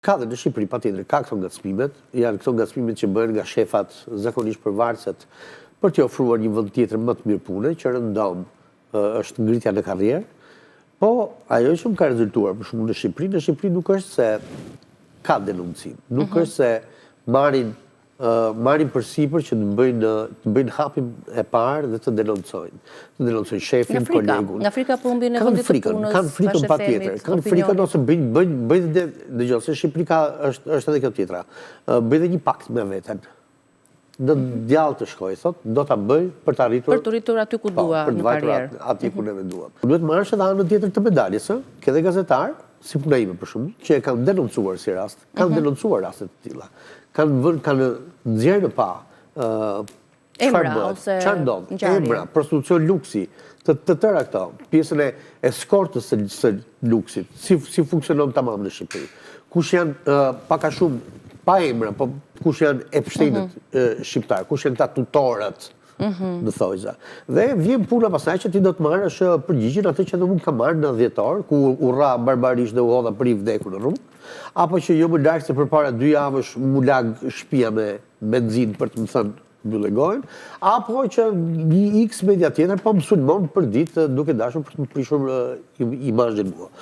Ka dhe në Shqipëri, patjetër, ka këto ngacmimet, janë këto ngacmimet që bëhen nga shefat zakonisht përvarëset për t'i ofruar një vend tjetër më të mirë pune, që rëndom është ngritja në karrierë, po ajo që më ka rezultuar për shembull në Shqipëri nuk është se ka denuncim, nuk është se marrin përsipër që të bëjnë hapin e parë dhe të denoncojnë. Të denoncojnë shefin, kolegun. Nga frika për humbjen e vendit të punës, kanë frikën patjetër, kanë frikën ose bëjnë dëgjoj, se Shqipëri është edhe kjo tjetra. Bëjnë një pakt me veten. Në djallë të shkoj, thot, do ta bëj për të arritur... Për të rritur aty ku dua në karrierë. Për të aty ku neve duam. Duhet marrësh edhe anën tjetër të medaljes, ke dhe gazetar, si puna ime për shumë, që e kanë denoncuar si rast, kanë denoncuar rastet të tilla. Kanë nxjerrë në pa çfarë ndodh, emra, prostitucion, luksi, të tëra këto, pjesën e eskortës së luksit, si funksionon tamam në Shqipëri. Kush janë pak a shumë pa emra, po kush janë Epsteinët shqiptar, kush janë ta tutorët në thojza. Dhe vjen puna pasaj që ti do të marrësh përgjigjen atë që nuk ka marrë në 10 orë, ku u rra barbarisht dhe u hodha për i vdekur në rrugë, apo që jo më larg se përpara 2 javësh mu lag shtëpia me benzinë për të më thënë mbyllë gojën, apo që një X media tjetër po më sulmon për ditë duke dashur për të më prishur imazhin mua.